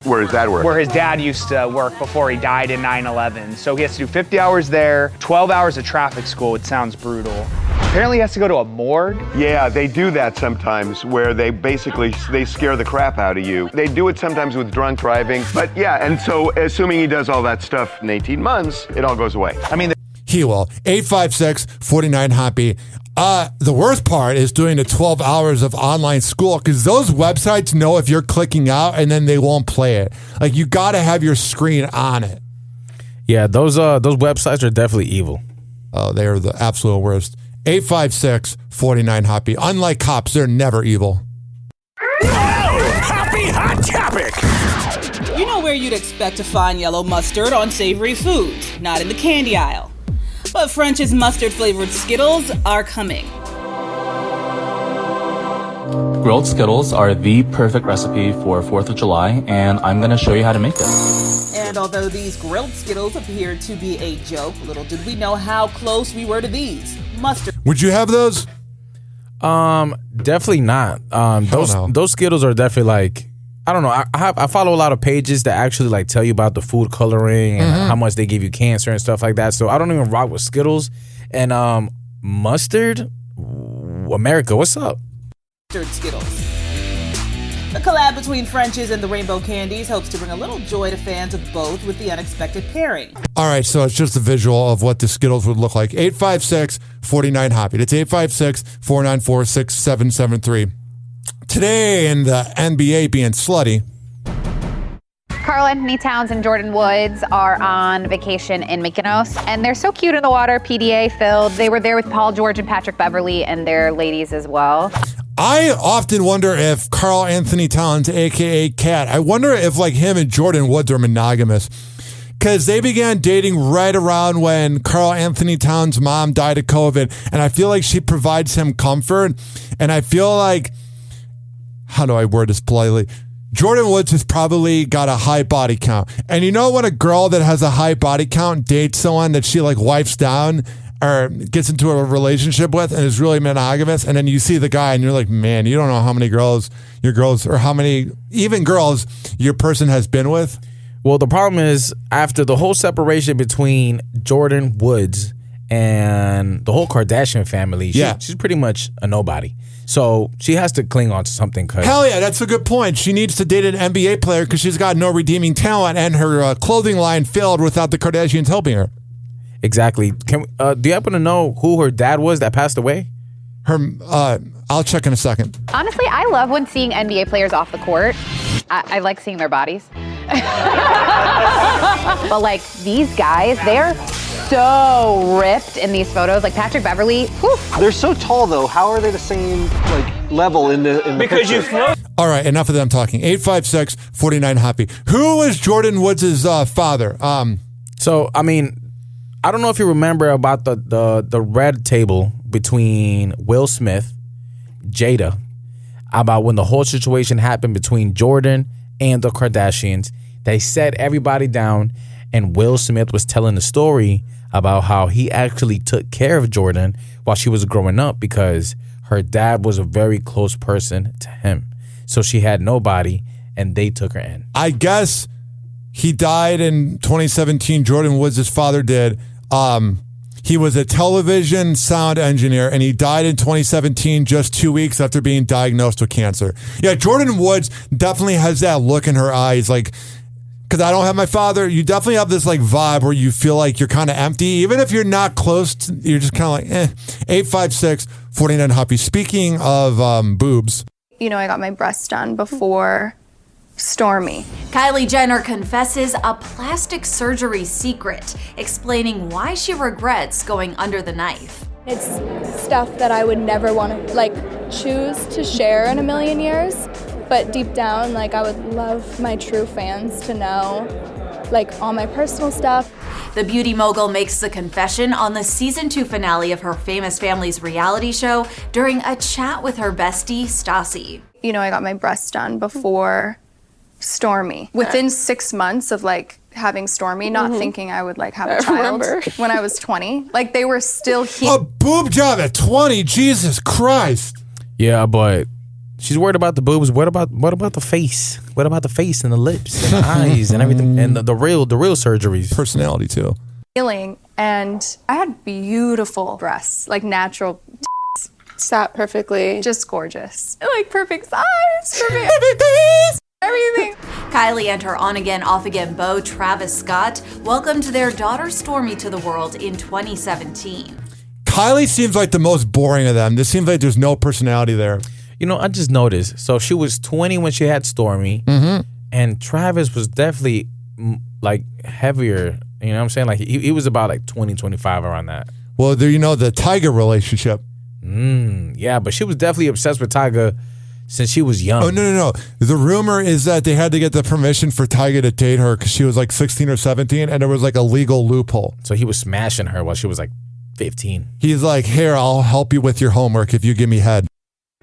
Where does that work? Where his dad used to work before he died in 9/11. So he has to do 50 hours there, 12 hours of traffic school. It sounds brutal. Apparently he has to go to a morgue. Yeah, they do that sometimes where they scare the crap out of you. They do it sometimes with drunk driving. But yeah, and so assuming he does all that stuff in 18 months, it all goes away. I mean, he will. 856-49-HOPPY. The worst part is doing the 12 hours of online school because those websites know if you're clicking out and then they won't play it. Like, you got to have your screen on it. Yeah, those websites are definitely evil. Oh, they are the absolute worst. 856-49-HOPPY. Unlike cops, they're never evil. Happy Hot Topic! You know where you'd expect to find yellow mustard on savory foods, not in the candy aisle. But French's mustard-flavored Skittles are coming. Grilled Skittles are the perfect recipe for 4th of July, and I'm going to show you how to make it. And although these grilled Skittles appeared to be a joke, little did we know how close we were to these. Mustard. Would you have those? Definitely not. Those Skittles are definitely like, I don't know. I follow a lot of pages that actually like tell you about the food coloring and how much they give you cancer and stuff like that. So I don't even rock with Skittles. And mustard, America, what's up? Mustard Skittles. The collab between French's and the Rainbow Candies hopes to bring a little joy to fans of both with the unexpected pairing. All right, so it's just a visual of what the Skittles would look like. 856-49-HOPPY. That's 856-494-6773. Today in the NBA being slutty. Karl Anthony Towns and Jordan Woods are on vacation in Mykonos, and they're so cute in the water, PDA filled. They were there with Paul George and Patrick Beverley and their ladies as well. I often wonder if Karl Anthony Towns, a.k.a. Cat, I wonder if like him and Jordan Woods are monogamous. Because they began dating right around when Karl Anthony Towns' mom died of COVID, and I feel like she provides him comfort, and I feel like, how do I word this politely? Jordan Woods has probably got a high body count. And you know when a girl that has a high body count dates someone that she like wipes down or gets into a relationship with and is really monogamous, and then you see the guy and you're like, man, you don't know how many girls or how many even girls your person has been with? Well, the problem is after the whole separation between Jordan Woods and the whole Kardashian family, she's pretty much a nobody. So she has to cling on to something. Hell yeah, that's a good point. She needs to date an NBA player because she's got no redeeming talent and her clothing line failed without the Kardashians helping her. Exactly. Do you happen to know who her dad was that passed away? I'll check in a second. Honestly, I love when seeing NBA players off the court. I like seeing their bodies. But like these guys, they're so ripped in these photos. Like Patrick Beverley, whew. They're so tall though. How are they the same like level in the because picture? you float. All right, enough of them talking. 856-49-HOPPY. Who was Jordan Woods' father? So I mean, I don't know if you remember about the red table between Will Smith, Jada, about when the whole situation happened between Jordan and the Kardashians. They set everybody down, and Will Smith was telling the story about how he actually took care of Jordan while she was growing up because her dad was a very close person to him. So she had nobody, and they took her in. I guess he died in 2017. Jordan Woods' father did. He was a television sound engineer, and he died in 2017, just 2 weeks after being diagnosed with cancer. Yeah, Jordan Woods definitely has that look in her eyes, like, because I don't have my father. You definitely have this like vibe where you feel like you're kind of empty, even if you're not close. You're just kind of like, 856-49-HOPPY. Speaking of boobs, you know, I got my breasts done before Stormy. Kylie Jenner confesses a plastic surgery secret, explaining why she regrets going under the knife. It's stuff that I would never want to like choose to share in a million years, but deep down, like I would love my true fans to know like all my personal stuff. The beauty mogul makes the confession on the season 2 finale of her Famous Family's reality show during a chat with her bestie, Stassi. You know, I got my breasts done before Stormy. Within 6 months of like having Stormy, not thinking I would like have a child when I was 20. Like they were still here. A boob job at 20? Jesus Christ. Yeah, but she's worried about the boobs. What about the face? What about the face and the lips and the eyes and everything and the real surgeries? Personality too. Healing, and I had beautiful breasts, like natural. Sat perfectly. Just gorgeous. Like perfect size. Perfect. Everything. Kylie and her on-again, off-again beau, Travis Scott, welcomed their daughter Stormy to the world in 2017. Kylie seems like the most boring of them. This seems like there's no personality there. You know, I just noticed. So she was 20 when she had Stormy, and Travis was definitely like heavier. You know what I'm saying? Like he was about like 20, 25 around that. Well, there, you know, the Tyga relationship. Yeah, but she was definitely obsessed with Tyga since she was young. Oh, no. The rumor is that they had to get the permission for Tyga to date her because she was like 16 or 17, and there was like a legal loophole. So he was smashing her while she was like 15. He's like, here, I'll help you with your homework if you give me head.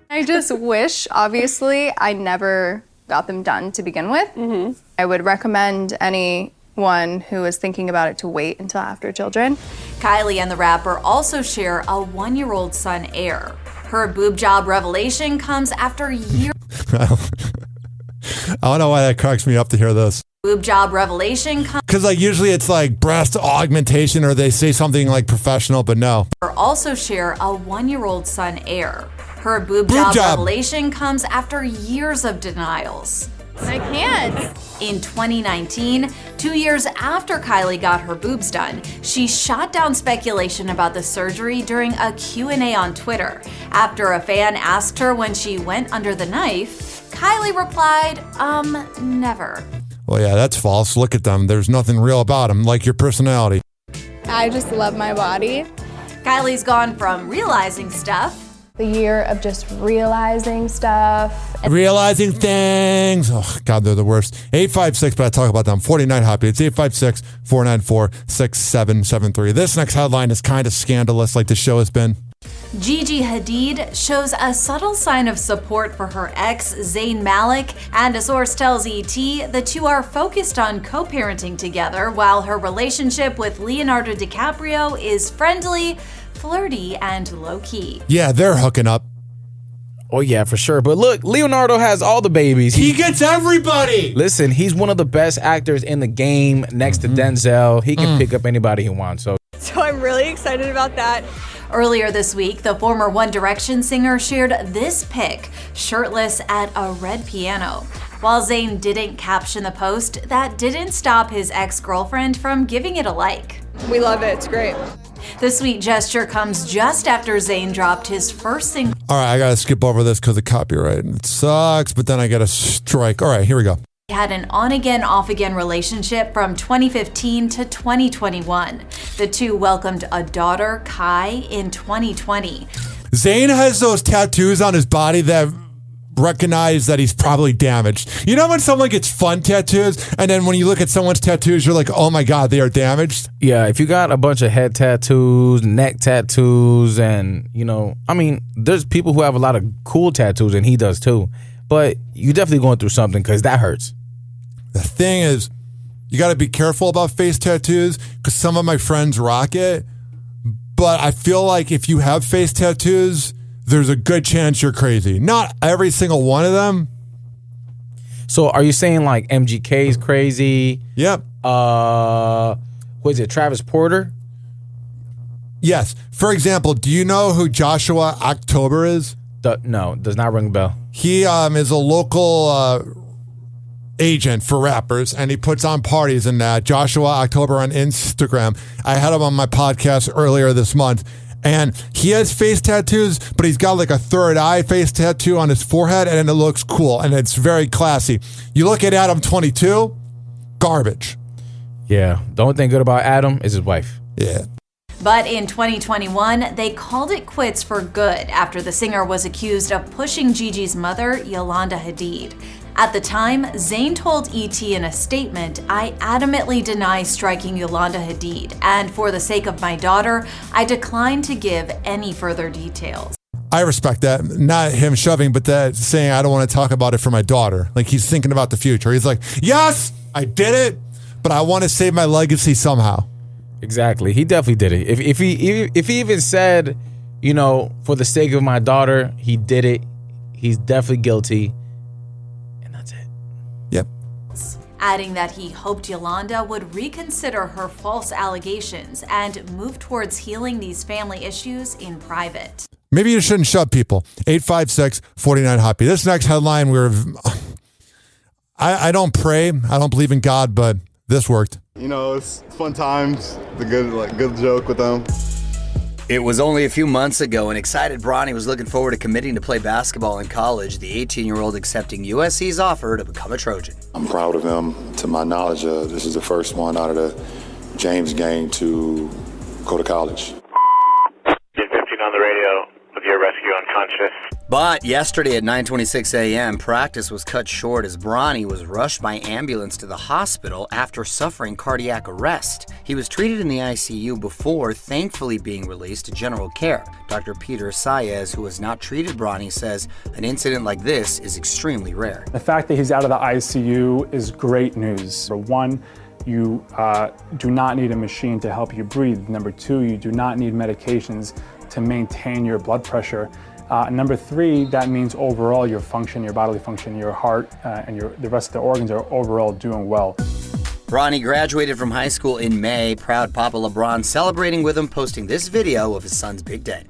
I just wish, obviously, I never got them done to begin with. I would recommend anyone who is thinking about it to wait until after children. Kylie and the rapper also share a 1-year-old son, Air. Her boob job revelation comes after years. I don't know why that cracks me up to hear this. Boob job revelation comes. Because like usually it's like breast augmentation or they say something like professional, but no. Also share a 1-year-old son, Air. Her boob job revelation comes after years of denials. I can't. In 2019, 2 years after Kylie got her boobs done, she shot down speculation about the surgery during a Q&A on Twitter. After a fan asked her when she went under the knife, Kylie replied, never. Well, yeah, that's false. Look at them. There's nothing real about them, like your personality. I just love my body. Kylie's gone from realizing stuff. The year of just realizing stuff. Realizing things. Oh, God, they're the worst. 856, but I talk about them. 49 Hoppy. It's 856-494-6773. This next headline is kind of scandalous, like the show has been. Gigi Hadid shows a subtle sign of support for her ex, Zayn Malik, and a source tells ET the two are focused on co-parenting together while her relationship with Leonardo DiCaprio is friendly, flirty, and low-key. Yeah, they're hooking up. Oh, yeah, for sure. But look, Leonardo has all the babies. He gets everybody. Listen, he's one of the best actors in the game next to Denzel. He can pick up anybody he wants. So I'm really excited about that. Earlier this week, the former One Direction singer shared this pic, shirtless at a red piano. While Zayn didn't caption the post, that didn't stop his ex-girlfriend from giving it a like. We love it. It's great. The sweet gesture comes just after Zayn dropped his first single. All right, I got to skip over this because of copyright. It sucks, but then I got to strike. All right, here we go. They had an on-again, off-again relationship from 2015 to 2021. The two welcomed a daughter, Kai, in 2020. Zayn has those tattoos on his body that recognize that he's probably damaged. You know when someone gets fun tattoos, and then when you look at someone's tattoos, you're like, oh my God, they are damaged? Yeah, if you got a bunch of head tattoos, neck tattoos, and, you know, I mean, there's people who have a lot of cool tattoos, and he does too. But you're definitely going through something because that hurts. The thing is, you got to be careful about face tattoos because some of my friends rock it. But I feel like if you have face tattoos, there's a good chance you're crazy. Not every single one of them. So are you saying like MGK's crazy? Yep. What is it, Travis Porter? Yes. For example, do you know who Joshua October is? No, does not ring a bell. He is a local agent for rappers, and he puts on parties and that. Joshua October on Instagram. I had him on my podcast earlier this month. And he has face tattoos, but he's got like a third eye face tattoo on his forehead, and it looks cool, and it's very classy. You look at Adam 22, garbage. Yeah. The only thing good about Adam is his wife. Yeah. But in 2021, they called it quits for good after the singer was accused of pushing Gigi's mother, Yolanda Hadid. At the time, Zayn told ET in a statement, "I adamantly deny striking Yolanda Hadid, and for the sake of my daughter, I decline to give any further details." I respect that. Not him shoving, but that saying, I don't want to talk about it for my daughter. Like, he's thinking about the future. He's like, yes, I did it, but I want to save my legacy somehow. Exactly. He definitely did it. If he even said, you know, for the sake of my daughter, he did it, he's definitely guilty. And that's it. Yep. Adding that he hoped Yolanda would reconsider her false allegations and move towards healing these family issues in private. Maybe you shouldn't shove people. 856-49-HOPPY. This next headline, I don't pray. I don't believe in God, but this worked. You know, it's fun times. The good joke with them. It was only a few months ago, and excited Bronny was looking forward to committing to play basketball in college. The 18-year-old accepting USC's offer to become a Trojan. I'm proud of him. To my knowledge, this is the first one out of the James gang to go to college. 15 on the radio with your rescue unconscious. But yesterday at 9:26 a.m., practice was cut short as Bronny was rushed by ambulance to the hospital after suffering cardiac arrest. He was treated in the ICU before thankfully being released to general care. Dr. Peter Saez, who has not treated Bronny, says an incident like this is extremely rare. The fact that he's out of the ICU is great news. Number one, you do not need a machine to help you breathe. Number two, you do not need medications to maintain your blood pressure. Number three, that means overall your function, your bodily function, your heart, and the rest of the organs are overall doing well. Bronny graduated from high school in May. Proud Papa LeBron celebrating with him, posting this video of his son's big day.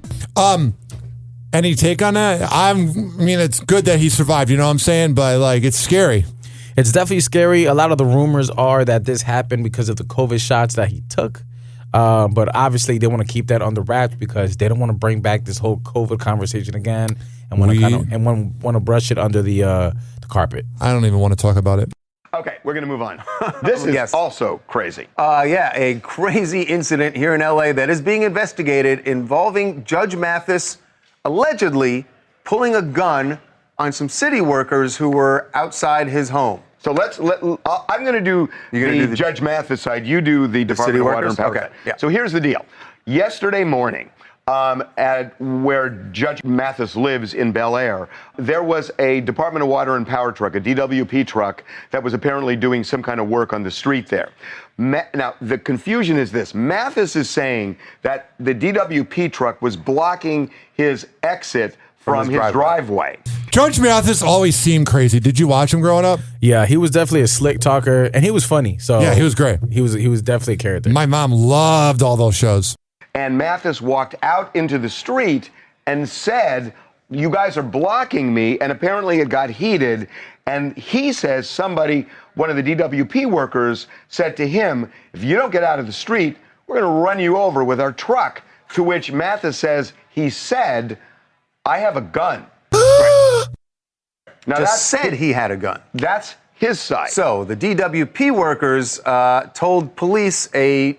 Any take on that? I mean, it's good that he survived, you know what I'm saying? But, like, it's scary. It's definitely scary. A lot of the rumors are that this happened because of the COVID shots that he took. But obviously they want to keep that under wraps because they don't want to bring back this whole COVID conversation again and want to brush it under the carpet. I don't even want to talk about it. Okay, we're going to move on. This is also crazy. Yeah, a crazy incident here in LA that is being investigated involving Judge Mathis allegedly pulling a gun on some city workers who were outside his home. So I'm going to do the Judge Mathis side. You do the Department of Water and Power. Okay. Yeah. So here's the deal. Yesterday morning, at where Judge Mathis lives in Bel Air, there was a Department of Water and Power truck, a DWP truck, that was apparently doing some kind of work on the street there. Now, the confusion is this. Mathis is saying that the DWP truck was blocking his exit from his driveway. Judge Mathis always seemed crazy. Did you watch him growing up? Yeah, he was definitely a slick talker, and he was funny. So yeah, he was great. He was definitely a character. My mom loved all those shows. And Mathis walked out into the street and said, "You guys are blocking me," and apparently it got heated. And he says one of the DWP workers said to him, "If you don't get out of the street, we're going to run you over with our truck." To which Mathis says, he said, "I have a gun." Now that said he had a gun. That's his side. So the DWP workers told police a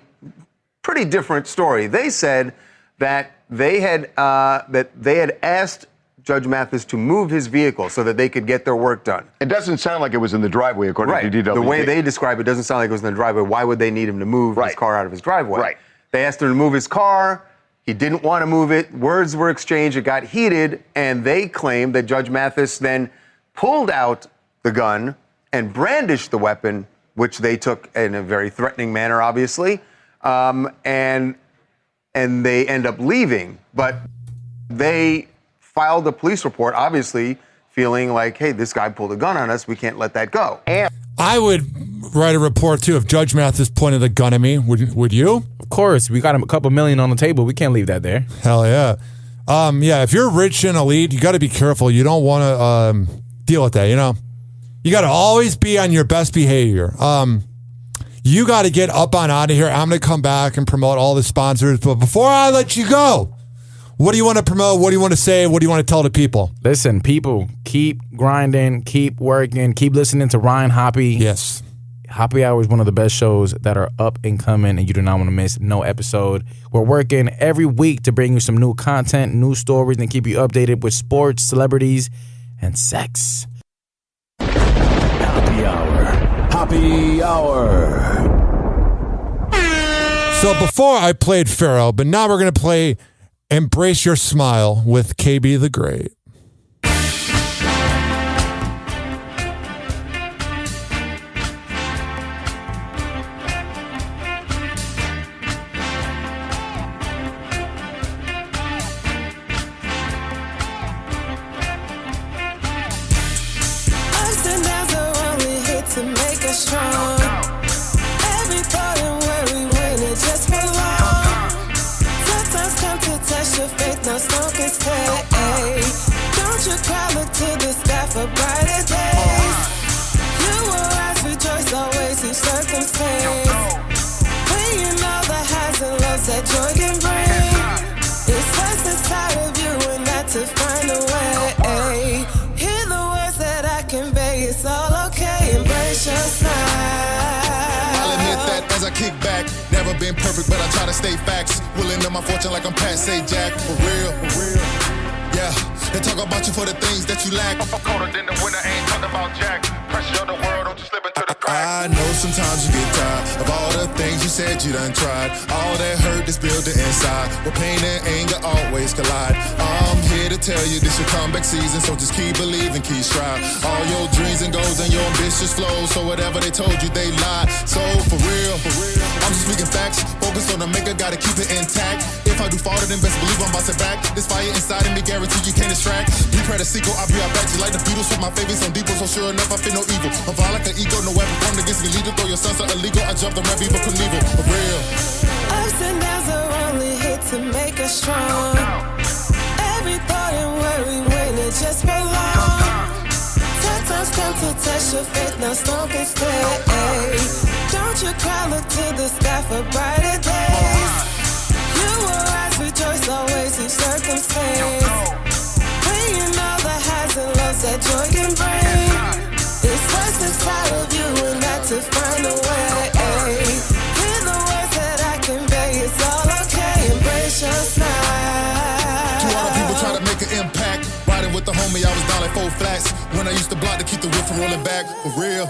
pretty different story. They said that they had asked Judge Mathis to move his vehicle so that they could get their work done. It doesn't sound like it was in the driveway, according to DWP. The way they describe it doesn't sound like it was in the driveway. Why would they need him to move his car out of his driveway? Right. They asked him to move his car. He didn't want to move it. Words were exchanged. It got heated, and they claimed that Judge Mathis then pulled out the gun and brandished the weapon, which they took in a very threatening manner, obviously, and they end up leaving. But they filed a police report, obviously feeling like, hey, this guy pulled a gun on us. We can't let that go. And I would write a report, too, if Judge Mathis pointed a gun at me. Would you? Of course. We got a couple million on the table. We can't leave that there. Hell yeah. Yeah, if you're rich and elite, you got to be careful. You don't want to deal with that, you know? You got to always be on your best behavior. You got to get up on out of here. I'm going to come back and promote all the sponsors. But before I let you go, what do you want to promote? What do you want to say? What do you want to tell the people? Listen, people, keep grinding, keep working, keep listening to Ryan Hoppe. Yes. Hoppe Hour is one of the best shows that are up and coming, and you do not want to miss no episode. We're working every week to bring you some new content, new stories, and keep you updated with sports, celebrities, and sex. Happy Hour. So before I played Pharaoh, but now we're going to play Embrace Your Smile with KB the Great. Ups and downs are only here to make us strong. Every thought and worry when it just belongs. Sometimes come to test your faith, no storm can stay. Don't you cry, look to the sky for brighter days. You will rise, rejoice always in circumstance. When you know the highs and lows that joy can bring. It's what's inside of you and not to find a way. Hear the words that I convey, it's all okay, embrace your smile. I'll admit that as I kick back, never been perfect, but I try to stay facts. Willing to my fortune like I'm Pat, say Jack, for real. Yeah, they talk about you for the things that you lack. Colder than the winter, ain't talking about Jack. Pressure on the world, don't you slip into the crack. I know sometimes you get tired of all the things you said you done tried. All that hurt is building inside, where pain and anger always collide. I'm here to tell you this your comeback season, so just keep believing, keep striving. All your dreams and goals and your ambitious flows, so whatever they told you, they lied. So for real, I'm just speaking facts. Focus on the maker, gotta keep it intact. If I do fall, then best believe I'm bouncing back. This fire inside of me, guarantee you can't distract. Be prepared to sequel, I'll be right back. Just like the Beatles with my favorites on Depot, so sure enough I feel no evil. I'm fine like an ego, no weapon formed against me. Leader, throw your sons are illegal. I jumped on Red Beaver Knievel, for real. Ups and downs are only here to make us strong. Every thought and worry when it just belongs. Sometimes come to test your faith, no storm can stay. Don't you cry, look to the sky for brighter days. You will rise, rejoice always in circumstance. When you know the highs and lows that joy can bring. It's what's inside of you and not to find a way. Hear the words that I convey, it's all okay, embrace your smile. To all the people try to make an impact. Riding with the homie, I was down like 4 flats. When I used to block to keep the whip from rolling back. For real.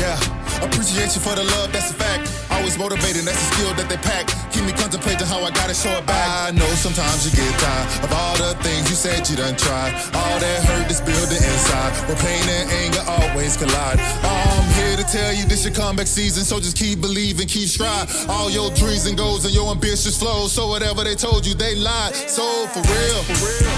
Yeah. Appreciate you for the love, that's a fact. Always motivated, that's a skill that they pack. Keep me contemplating how I gotta show it back. I know sometimes you get tired of all the things you said you done tried. All that hurt is building inside, where pain and anger always collide. I'm here to tell you this your comeback season, so just keep believing, keep striving. All your dreams and goals and your ambitious flows, so whatever they told you, they lied. So for real,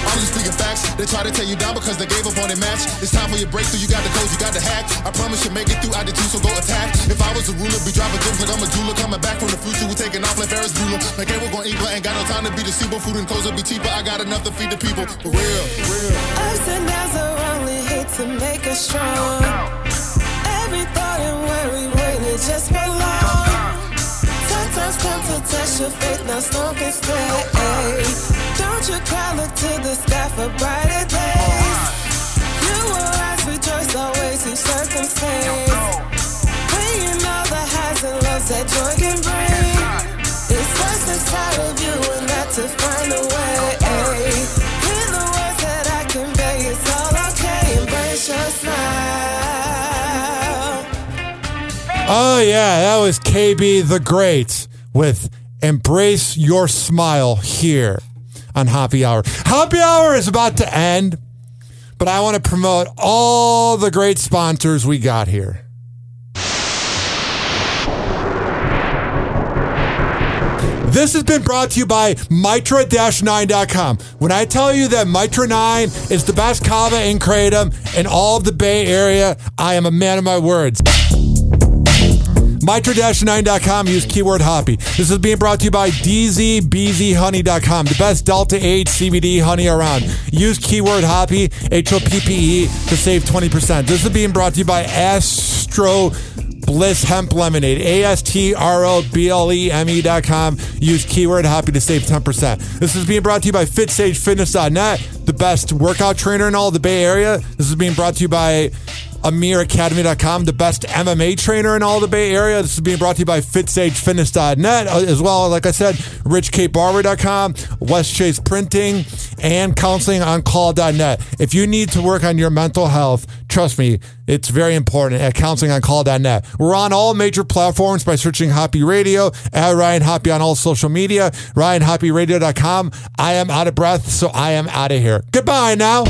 I'm just speaking facts. They try to tear you down because they gave up on their match. It's time for your breakthrough, you got the codes, you got the hack. I promise you'll make it through, I did too, so go attack. If I was a ruler, be driving gyms like I'm a jeweler. Coming back from the future, we taking off like Ferris Bueller. Like hey, we're gonna eat, but ain't got no time to be deceitful. Food and clothes will be cheaper, I got enough to feed the people. For real. Ups and downs are only here to make us strong. Every thought and worry when it just belongs. Sometimes come to test your faith, no storm can stay. Don't you cry, look to the sky for brighter days. You will rise, rejoice always in circumstance. When you know the highs and lows that joy can bring. It's what's inside of you and not to find a way. Hear the words that I convey, it's all okay, embrace your smile. Oh, yeah, that was KB the Great with Embrace Your Smile here on Happy Hour. Happy Hour is about to end, but I want to promote all the great sponsors we got here. This has been brought to you by Mitra-9.com. When I tell you that Mitra 9 is the best Kava and Kratom in all of the Bay Area, I am a man of my words. Mitra-9.com, use keyword Hoppe. This is being brought to you by DZBZHoney.com, the best Delta 8 CBD honey around. Use keyword Hoppe, Hoppe, to save 20%. This is being brought to you by Astro Bliss Hemp Lemonade, ASTROBLEME.com. Use keyword Hoppe to save 10%. This is being brought to you by FitSageFitness.net, the best workout trainer in all the Bay Area. This is being brought to you by AmirAcademy.com, the best MMA trainer in all the Bay Area. This is being brought to you by FitSageFitness.net, as well, like I said, RichKBarber.com, West Chase Printing, and counselingoncall.net. If you need to work on your mental health, trust me, it's very important at counselingoncall.net. We're on all major platforms by searching Hoppe Radio, at Ryan Hoppe on all social media, RyanHoppeRadio.com. I am out of breath, so I am out of here. Goodbye now.